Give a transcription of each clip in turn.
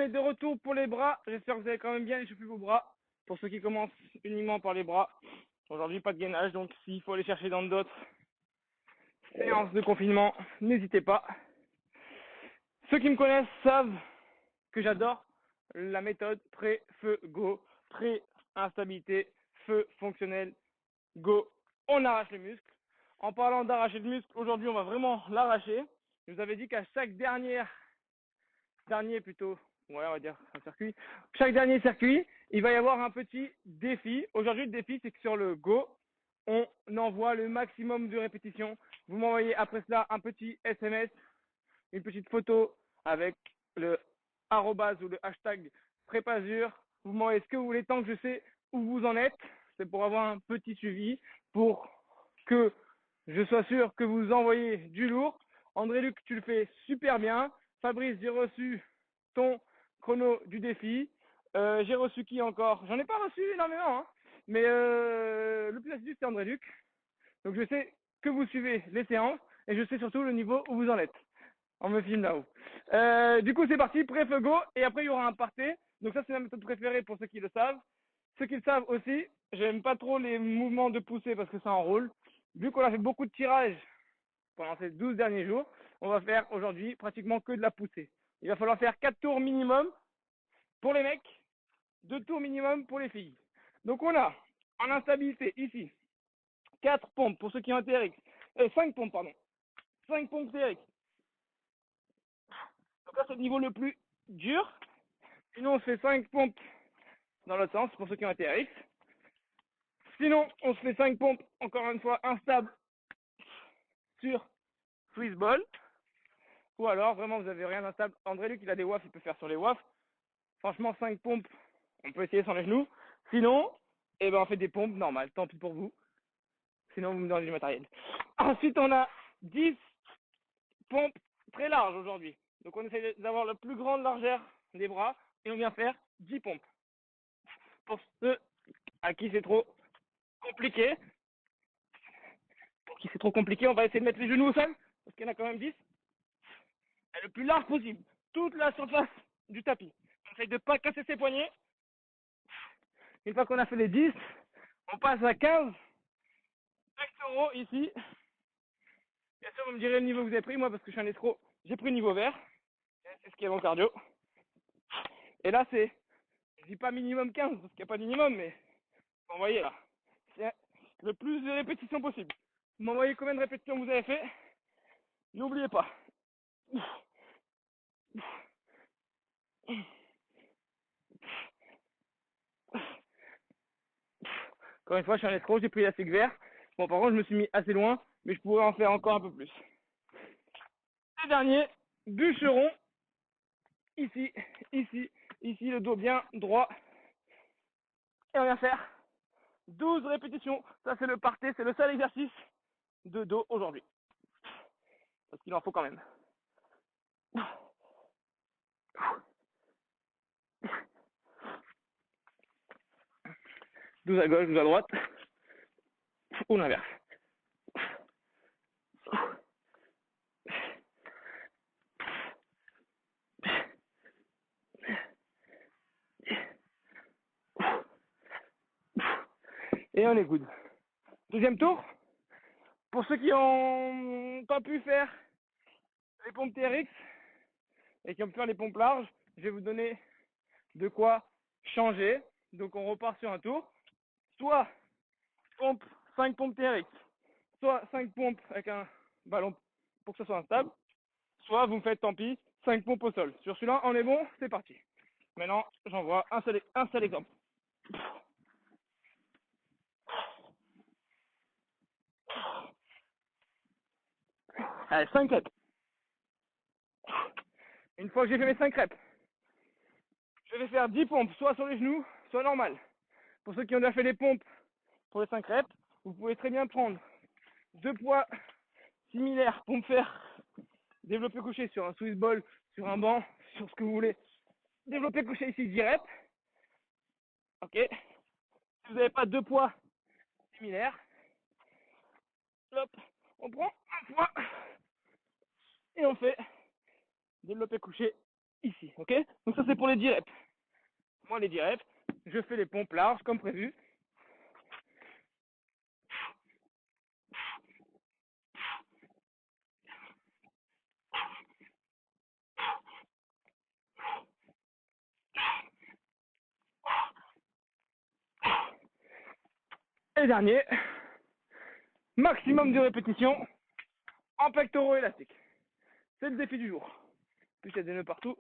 est de retour pour les bras. J'espère que vous avez quand même bien échauffé vos bras. Pour ceux qui commencent uniquement par les bras. Aujourd'hui, pas de gainage, donc s'il faut aller chercher dans d'autres séances de confinement, n'hésitez pas. Ceux qui me connaissent savent que j'adore la méthode pré-feu go, pré-instabilité, feu fonctionnel, go. On arrache le muscle. En parlant d'arracher le muscle, aujourd'hui, on va vraiment l'arracher. Je vous avais dit qu'à chaque dernier plutôt, ouais, on va dire un circuit. Chaque dernier circuit, il va y avoir un petit défi. Aujourd'hui, le défi, c'est que sur le go, on envoie le maximum de répétitions. Vous m'envoyez après cela un petit SMS, une petite photo avec le arrobase ou le hashtag Prépasure. Vous m'envoyez ce que vous voulez tant que je sais où vous en êtes. C'est pour avoir un petit suivi, pour que je sois sûr que vous envoyez du lourd. André-Luc, tu le fais super bien. Fabrice, j'ai reçu ton chrono du défi. J'ai reçu qui encore? J'en ai pas reçu énormément, hein. Mais le plus assidu, c'est André-Luc. Donc je sais que vous suivez les séances et je sais surtout le niveau où vous en êtes. On me filme là-haut. Du coup, c'est parti, pré-feu go. Et après, il y aura un parté. Donc ça, c'est ma méthode préférée pour ceux qui le savent. Ceux qui le savent aussi, j'aime pas trop les mouvements de poussée parce que ça enroule. Vu qu'on a fait beaucoup de tirages pendant ces 12 derniers jours, on va faire aujourd'hui pratiquement que de la poussée. Il va falloir faire 4 tours minimum pour les mecs, 2 tours minimum pour les filles. Donc on a en instabilité ici 4 pompes pour ceux qui ont un TRX. 5 pompes, pardon. 5 pompes TRX. Donc là, c'est le niveau le plus dur. Sinon, on se fait 5 pompes dans l'autre sens pour ceux qui ont un TRX. Sinon, on se fait 5 pompes, encore une fois, instables sur Swiss Ball. Ou alors, vraiment, vous n'avez rien d'instable. André-Luc, il a des WAF, il peut faire sur les WAF. Franchement, 5 pompes, on peut essayer sans les genoux. Sinon, eh ben, on fait des pompes normales. Tant pis pour vous. Sinon, vous me donnez du matériel. Ensuite, on a 10 pompes très larges aujourd'hui. Donc, on essaie d'avoir la plus grande largeur des bras et on vient faire 10 pompes. Pour ceux à qui c'est trop compliqué, on va essayer de mettre les genoux au sol, parce qu'il y en a quand même 10. Et le plus large possible. Toute la surface du tapis. On essaye de ne pas casser ses poignets. Une fois qu'on a fait les 10, on passe à 15 pectoraux ici. Bien sûr, vous me direz le niveau que vous avez pris, moi, parce que je suis un escroc, j'ai pris le niveau vert. C'est ce qui est mon cardio. Et là, je dis pas minimum 15, parce qu'il n'y a pas de minimum, mais vous voyez là, c'est le plus de répétitions possible. Vous m'envoyez combien de répétitions vous avez fait. N'oubliez pas. Encore une fois, je suis un escroc, j'ai pris la SIG vert. Bon, par contre, je me suis mis assez loin, mais je pourrais en faire encore un peu plus. Le dernier, bûcheron. Ici, le dos bien droit. Et on vient faire 12 répétitions. Ça, c'est le parté, c'est le seul exercice de dos aujourd'hui. Parce qu'il en faut quand même. 12 à gauche, 12 à droite. Ou l'inverse. Et on est good. Deuxième tour. Pour ceux qui n'ont pas pu faire les pompes TRX et qui ont pu faire les pompes larges, je vais vous donner de quoi changer. Donc on repart sur un tour. Soit 5 pompes TRX, soit 5 pompes avec un ballon pour que ce soit instable, soit vous me faites tant pis, 5 pompes au sol. Sur celui-là, on est bon, c'est parti. Maintenant, j'envoie un seul exemple. Allez, 5 reps. Une fois que j'ai fait mes 5 reps, je vais faire 10 pompes, soit sur les genoux, soit normal. Pour ceux qui ont déjà fait les pompes pour les 5 reps, vous pouvez très bien prendre 2 poids similaires pour me faire développer couché sur un Swiss ball, sur un banc, sur ce que vous voulez. Développer couché ici 10 reps. Ok. Si vous n'avez pas 2 poids similaires, hop, on prend un poids et on fait développer couché ici, ok? Donc ça c'est pour les 10 reps. Moi les 10 reps, je fais les pompes larges comme prévu. Et dernier, maximum de répétitions en pectoraux élastiques. C'est le défi du jour. Plus il y a des nœuds partout.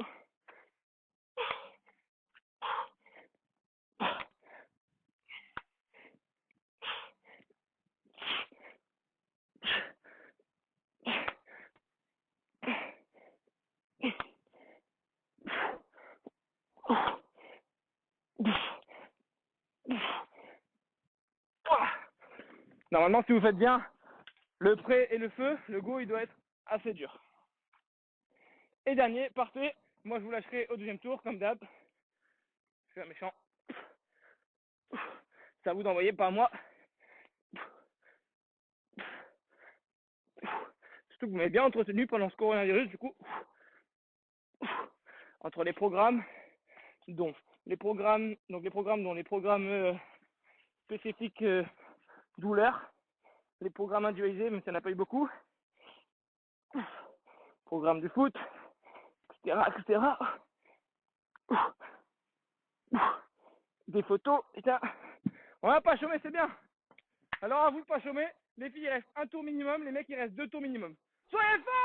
Normalement, si vous faites bien le pré et le feu, le go il doit être assez dur. Et dernier, parfait. Moi je vous lâcherai au deuxième tour, comme d'hab. Je suis un méchant. C'est à vous d'envoyer, pas à moi. Surtout que vous m'avez bien entretenu pendant ce coronavirus, du coup. Entre les programmes, dont les programmes spécifiques douleurs, les programmes individualisés, même s'il n'y en a pas eu beaucoup, programme du foot, etc. Des photos, putain. On va pas chômer, c'est bien. Alors à vous de pas chômer. Les filles, il reste un tour minimum, les mecs, il reste 2 tours minimum. Soyez forts!